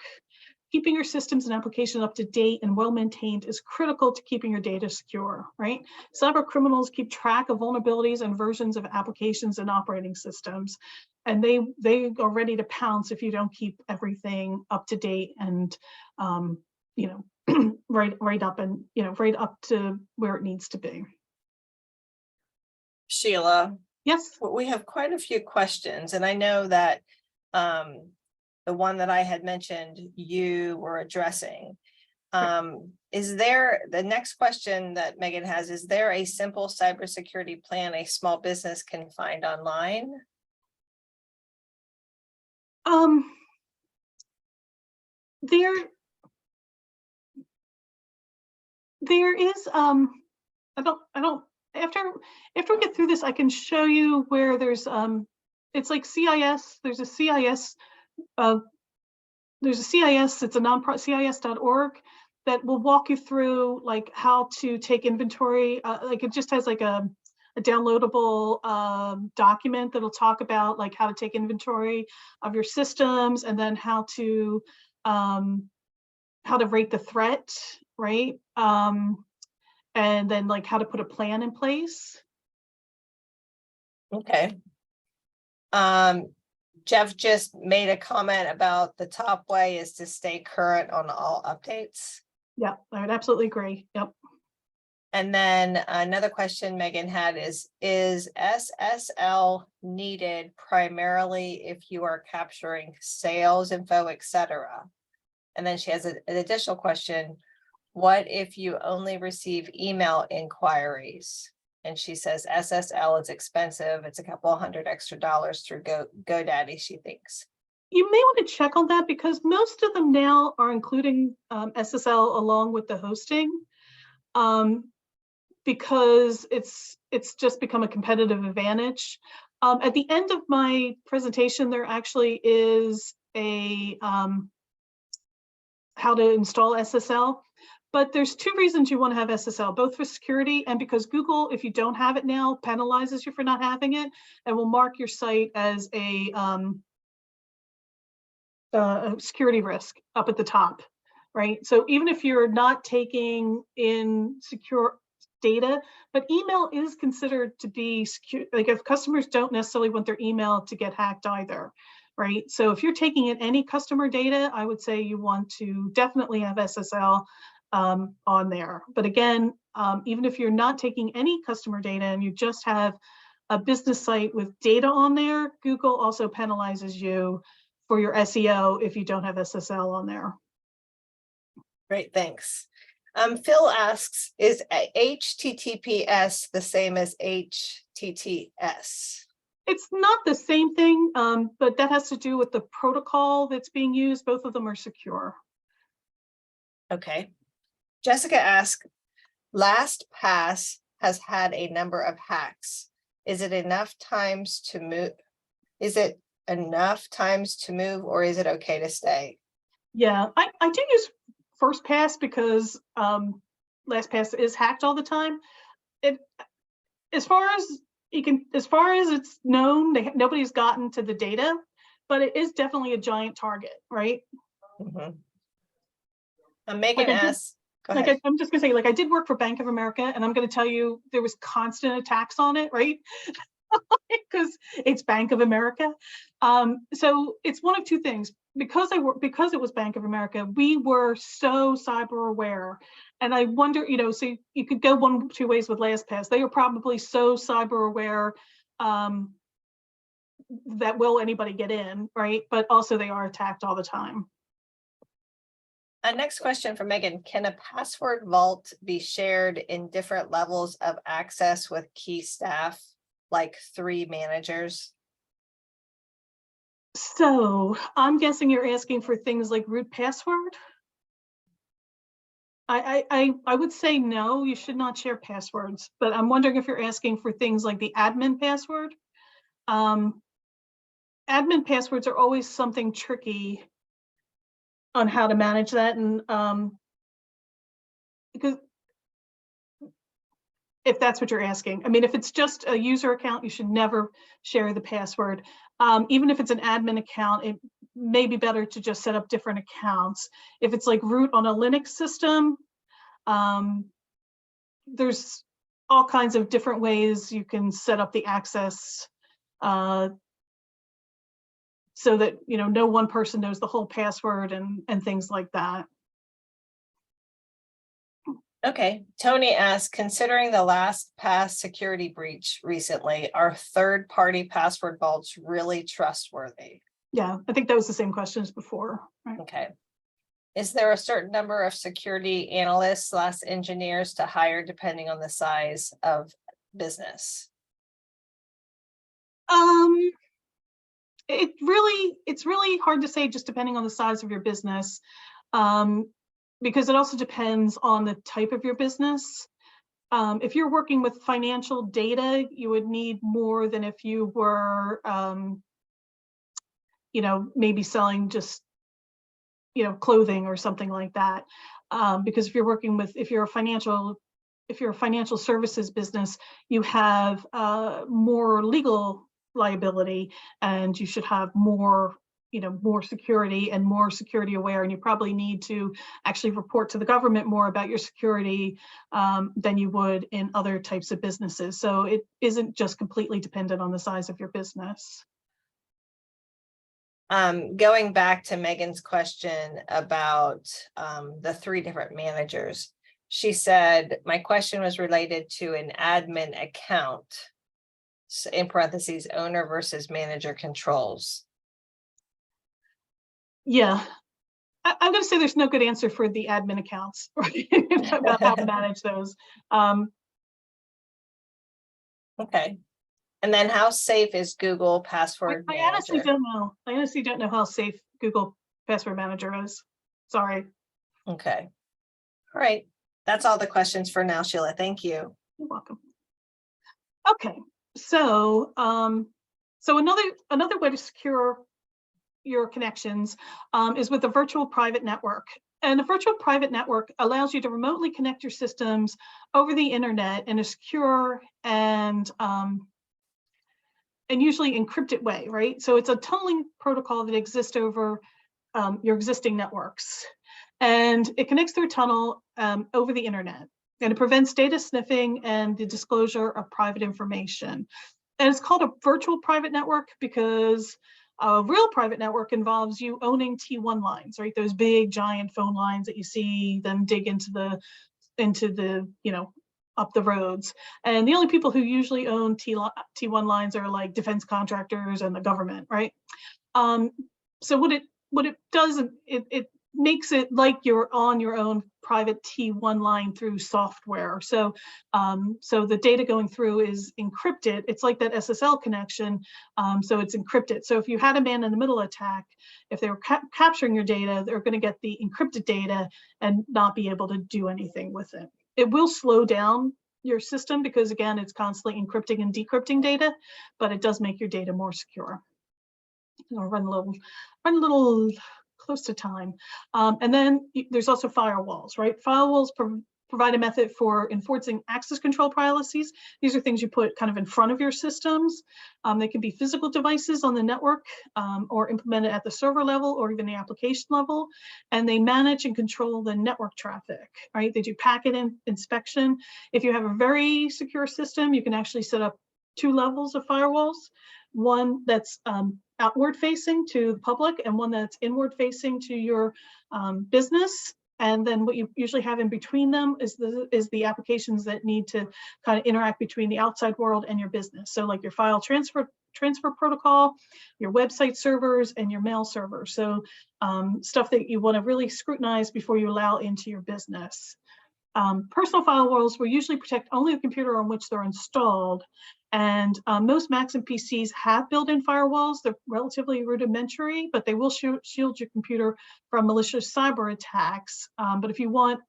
keeping your systems and applications up to date and well-maintained is critical to keeping your data secure, right? Cyber criminals keep track of vulnerabilities and versions of applications and operating systems, and they are ready to pounce if you don't keep everything up to date and, you know, right up and, you know, right up to where it needs to be. Sheila, Yes. we have quite a few questions, and I know that the one that I had mentioned you were addressing. Is there, the next question that Megan has, is there a simple cybersecurity plan a small business can find online? There is, I don't, after we get through this, I can show you where there's, it's like CIS, there's a CIS, it's a nonprofit, CIS.org, that will walk you through like how to take inventory. Like it just has like a downloadable document that'll talk about like how to take inventory of your systems, and then how to rate the threat, right? And then like how to put a plan in place. Okay. Jeff just made a comment about the top way is to stay current on all updates. Yeah, I would absolutely agree. Yep. And then another question Megan had is SSL needed primarily if you are capturing sales info, etc.? And then she has an additional question. What if you only receive email inquiries? And she says SSL is expensive. It's a couple $100 extra through GoDaddy, she thinks. You may want to check on that, because most of them now are including SSL along with the hosting, because it's just become a competitive advantage. At the end of my presentation, there actually is a how to install SSL. But there's two reasons you want to have SSL, both for security and because Google, if you don't have it now, penalizes you for not having it and will mark your site as a security risk up at the top, right? So even if you're not taking in secure data, but email is considered to be secure. Like if customers don't necessarily want their email to get hacked either, right? So if you're taking in any customer data, I would say you want to definitely have SSL on there. But again, even if you're not taking any customer data and you just have a business site with data on there, Google also penalizes you for your SEO if you don't have SSL on there. Great, thanks. Phil asks, is HTTPS the same as HTTPS? It's not the same thing, but that has to do with the protocol that's being used. Both of them are secure. Okay. Jessica asks, LastPass has had a number of hacks. Is it enough times to move? Is it enough times to move, or is it okay to stay? Yeah, I do use FirstPass because LastPass is hacked all the time. As far as it's known, nobody's gotten to the data, but it is definitely a giant target, right? Mm-hmm. Megan asks, I'm just gonna say, like I did work for Bank of America, and I'm gonna tell you there was constant attacks on it, right? Because it's Bank of America. So it's one of two things. Because it was Bank of America, we were so cyber aware. And I wonder, you know, so you could go two ways with LastPass. They are probably so cyber aware that will anybody get in, right? But also they are attacked all the time. Next question from Megan. Can a password vault be shared in different levels of access with key staff, like 3 managers? So I'm guessing you're asking for things like root password? I would say no, you should not share passwords, but I'm wondering if you're asking for things like the admin password. Admin passwords are always something tricky on how to manage that, and because if that's what you're asking. I mean, if it's just a user account, you should never share the password. Even if it's an admin account, it may be better to just set up different accounts. If it's like root on a Linux system, there's all kinds of different ways you can set up the access so that, you know, no one person knows the whole password and things like that. Okay, Tony asked, considering the last past security breach recently, are third-party password vaults really trustworthy? Yeah, I think that was the same question as before. Right? Okay. Is there a certain number of security analysts / engineers to hire depending on the size of business? It's really hard to say, just depending on the size of your business, because it also depends on the type of your business. If you're working with financial data, you would need more than if you were, you know, maybe selling just, you know, clothing or something like that. Because if you're working with, if you're a financial services business, you have more legal liability, and you should have more, you know, more security and more security aware, and you probably need to actually report to the government more about your security than you would in other types of businesses. So it isn't just completely dependent on the size of your business. Going back to Megan's question about the 3 different managers, she said, my question was related to an admin account, in parentheses, owner versus manager controls. Yeah, I'm going to say there's no good answer for the admin accounts, right? About how to manage those. Okay. And then how safe is Google Password I Manager? honestly don't know. I honestly don't know how safe Google Password Manager is. Sorry. Okay. All right. That's all the questions for now, Sheila. Thank you. You're welcome. Okay, so so another way to secure your connections is with a virtual private network. And a virtual private network allows you to remotely connect your systems over the internet in a secure and usually encrypted way, right? So it's a tunneling protocol that exists over your existing networks, and it connects through a tunnel over the internet, and it prevents data sniffing and the disclosure of private information. And it's called a virtual private network because a real private network involves you owning T1 lines, right? Those big giant phone lines that you see them dig into the you know, up the roads. And the only people who usually own T1 lines are like defense contractors and the government, right? So what it does, it makes it like you're on your own private T1 line through software. So so the data going through is encrypted. It's like that SSL connection. So it's encrypted. So if you had a man in the middle attack, if they were capturing your data, they're going to get the encrypted data and not be able to do anything with it. It will slow down your system because, again, it's constantly encrypting and decrypting data, but it does make your data more secure. I'll run a little close to time. And then there's also firewalls, right? Firewalls provide a method for enforcing access control policies. These are things you put kind of in front of your systems. They can be physical devices on the network or implemented at the server level or even the application level. And they manage and control the network traffic, right? They do packet inspection. If you have a very secure system, you can actually set up 2 levels of firewalls. One that's outward facing to the public and one that's inward facing to your business. And then what you usually have in between them is the applications that need to kind of interact between the outside world and your business. So like your file transfer protocol, your website servers, and your mail servers. So stuff that you want to really scrutinize before you allow into your business. Personal firewalls will usually protect only the computer on which they're installed. And most Macs and PCs have built-in firewalls. They're relatively rudimentary, but they will shield your computer from malicious cyber attacks. But if you want,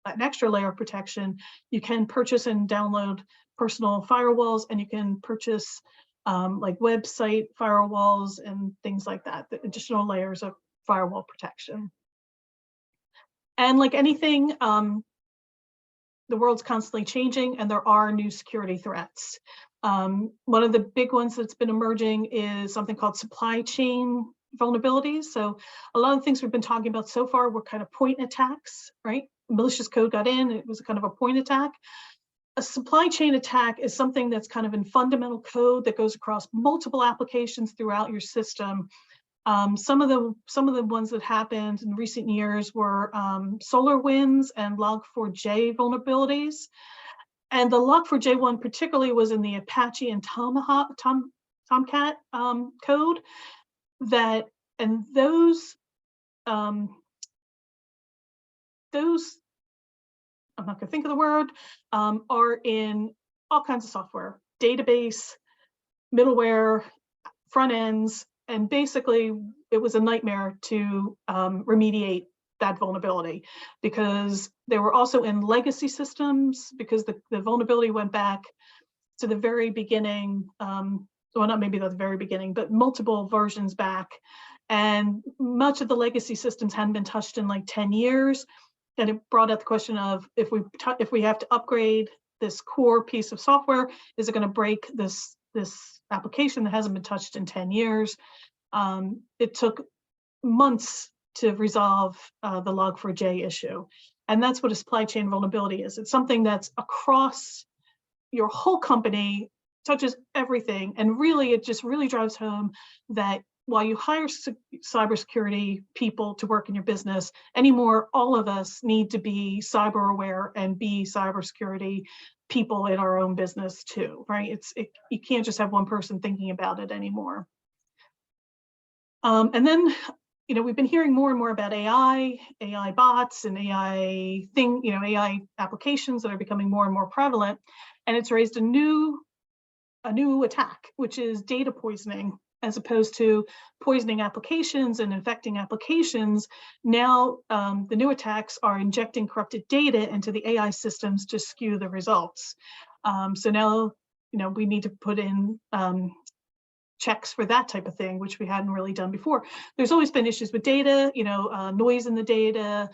an extra layer of protection, you can purchase and download personal firewalls, and you can purchase like website firewalls and things like that, the additional layers of firewall protection. And like anything, the world's constantly changing, and there are new security threats. One of the big ones that's been emerging is something called supply chain vulnerabilities. So a lot of things we've been talking about so far were kind of point attacks, right? Malicious code got in, it was kind of a point attack. A supply chain attack is something that's kind of in fundamental code that goes across multiple applications throughout your system. Some of the ones that happened in recent years were SolarWinds and Log4j vulnerabilities. And the Log4j one particularly was in the Apache and Tomcat code. Those I'm not going to think of the word, are in all kinds of software, database, middleware, front ends, and basically it was a nightmare to remediate that vulnerability, because they were also in legacy systems, because the vulnerability went back to the very beginning, well, not maybe the very beginning, but multiple versions back. And much of the legacy systems hadn't been touched in like 10 years. And it brought up the question of, if we have to upgrade this core piece of software, is it going to break this application that hasn't been touched in 10 years? It took months to resolve the Log4j issue. And that's what a supply chain vulnerability is. It's something that's across your whole company, touches everything. And really, it just really drives home that while you hire cybersecurity people to work in your business anymore, all of us need to be cyber aware and be cybersecurity people in our own business too, right? You can't just have one person thinking about it anymore. And then, we've been hearing more and more about AI bots and AI applications that are becoming more and more prevalent. And it's raised a new attack, which is data poisoning. As opposed to poisoning applications and infecting applications, now the new attacks are injecting corrupted data into the AI systems to skew the results. So now, we need to put in checks for that type of thing, which we hadn't really done before. There's always been issues with data, noise in the data,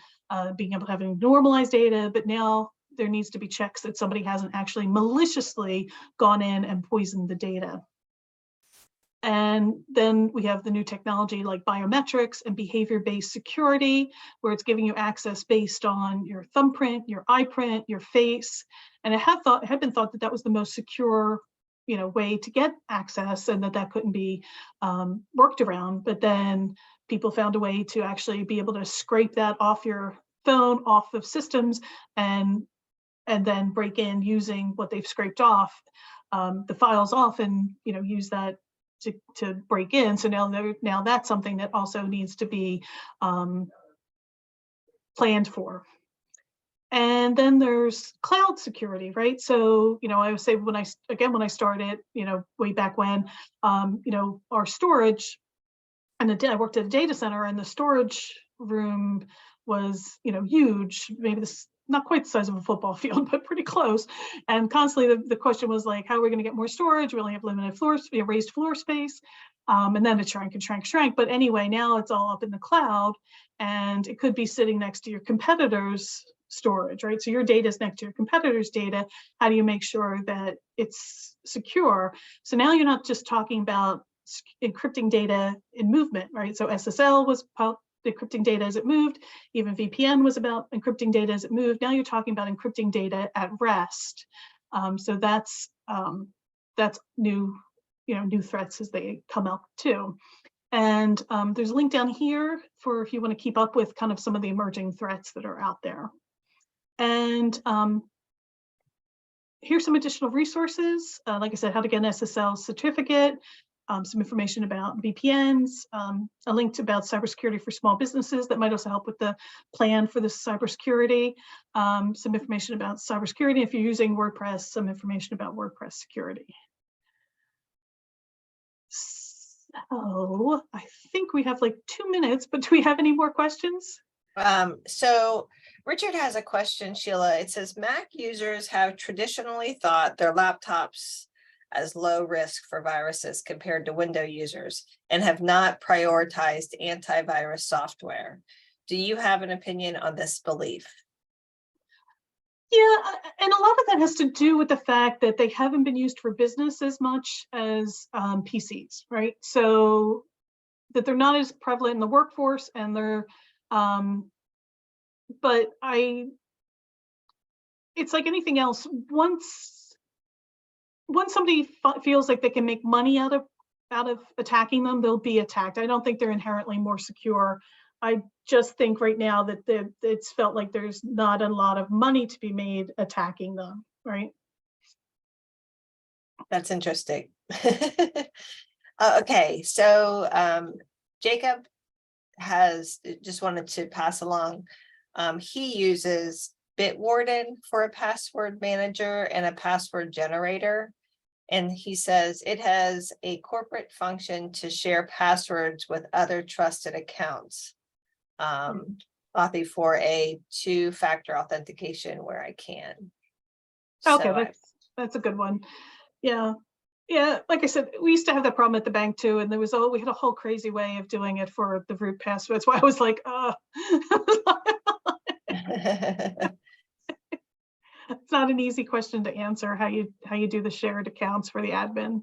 being able to have normalized data, but now there needs to be checks that somebody hasn't actually maliciously gone in and poisoned the data. And then we have the new technology like biometrics and behavior-based security, where it's giving you access based on your thumbprint, your eye print, your face. And it had been thought that that was the most secure, way to get access, and that couldn't be worked around. But then people found a way to actually be able to scrape that off your phone, off of systems, and then break in using what they've scraped off, the files off, and use that to break in. So now that's something that also needs to be planned for. And then there's cloud security, right? So I would say when I started, way back when, our storage, and I worked at a data center, and the storage room was huge, maybe this not quite the size of a football field, but pretty close. And constantly the question was like, how are we going to get more storage? We only have limited raised floor space. And then it shrank and shrank, shrank. But anyway, now it's all up in the cloud, and it could be sitting next to your competitor's storage, right? So your data is next to your competitor's data. How do you make sure that it's secure? So now you're not just talking about encrypting data in movement, right? So SSL was encrypting data as it moved. Even VPN was about encrypting data as it moved. Now you're talking about encrypting data at rest. So that's new, new threats as they come up too. And there's a link down here for if you want to keep up with kind of some of the emerging threats that are out there. And here's some additional resources. Like I said, how to get an SSL certificate. some information about VPNs, a link to about cybersecurity for small businesses that might also help with the plan for the cybersecurity, some information about cybersecurity. If you're using WordPress, some information about WordPress security. So I think we have like 2 minutes, but do we have any more questions? So Richard has a question, Sheila. It says Mac users have traditionally thought their laptops as low risk for viruses compared to Windows users and have not prioritized antivirus software. Do you have an opinion on this belief? Yeah, and a lot of that has to do with the fact that they haven't been used for business as much as PCs, right? So that they're not as prevalent in the workforce, and they're, but it's like anything else. Once somebody feels like they can make money out of attacking them, they'll be attacked. I don't think they're inherently more secure. I just think right now that it's felt like there's not a lot of money to be made attacking them, right? That's interesting. Okay, so Jacob has just wanted to pass along. He uses Bitwarden for a password manager and a password generator. And he says it has a corporate function to share passwords with other trusted accounts. Authy for a 2-factor authentication where I can. Okay, So that's a good one. Yeah. Yeah, like I said, we used to have that problem at the bank too, and we had a whole crazy way of doing it for the root password. That's why I was like, it's not an easy question to answer, how you do the shared accounts for the admin.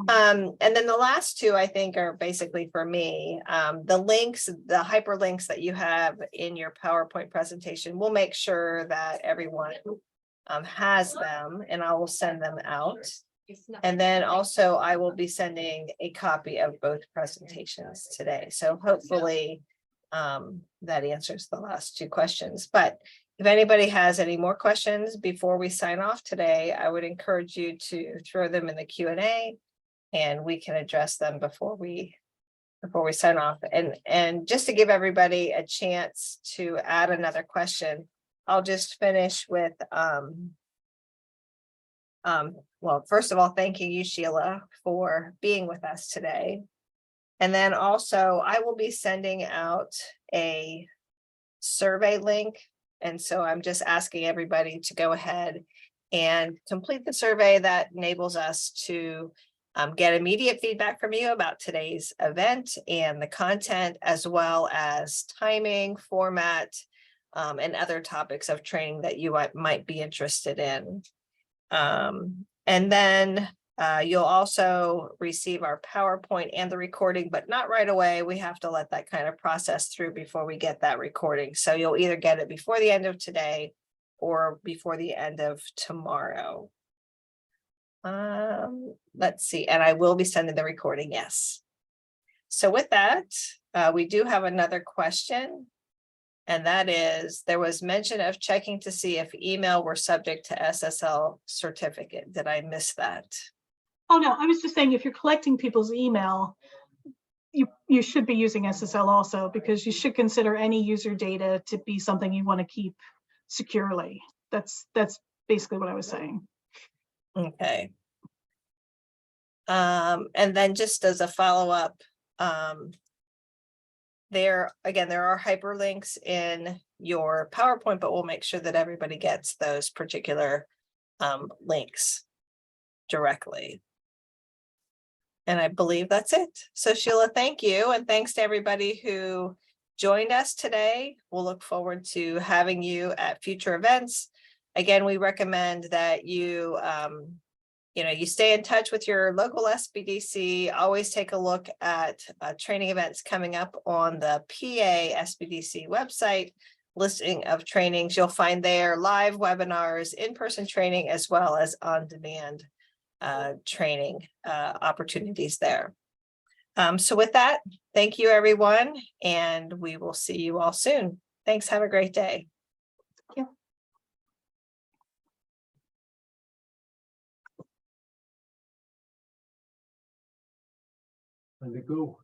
And then the last two, I think, are basically for me. The links, the hyperlinks that you have in your PowerPoint presentation, we'll make sure that everyone has them, and I will send them out. And then also I will be sending a copy of both presentations today. So hopefully that answers the last two questions. But if anybody has any more questions before we sign off today, I would encourage you to throw them in the Q&A and we can address them before we sign off. And just to give everybody a chance to add another question, I'll just finish with well, first of all, thanking you, Sheila, for being with us today. And then also I will be sending out a survey link. And so I'm just asking everybody to go ahead and complete the survey that enables us to get immediate feedback from you about today's event and the content, as well as timing, format, and other topics of training that you might be interested in. And then you'll also receive our PowerPoint and the recording, but not right away. We have to let that kind of process through before we get that recording. So you'll either get it before the end of today or before the end of tomorrow. Let's see, and I will be sending the recording, yes. So with that, we do have another question. And that is, there was mention of checking to see if email were subject to SSL certificate. Did I miss that? Oh, no, I was just saying, if you're collecting people's email, you should be using SSL also, because you should consider any user data to be something you want to keep securely. That's basically what I was saying. Okay. And then just as a follow-up, there are hyperlinks in your PowerPoint, but we'll make sure that everybody gets those particular links directly. And I believe that's it. So Sheila, thank you. And thanks to everybody who joined us today. We'll look forward to having you at future events. Again, we recommend that you you stay in touch with your local SBDC. Always take a look at training events coming up on the PA SBDC website, listing of trainings. You'll find there live webinars, in-person training, as well as on-demand training opportunities there. So with that, thank you, everyone, and we will see you all soon. Thanks. Have a great day. and they go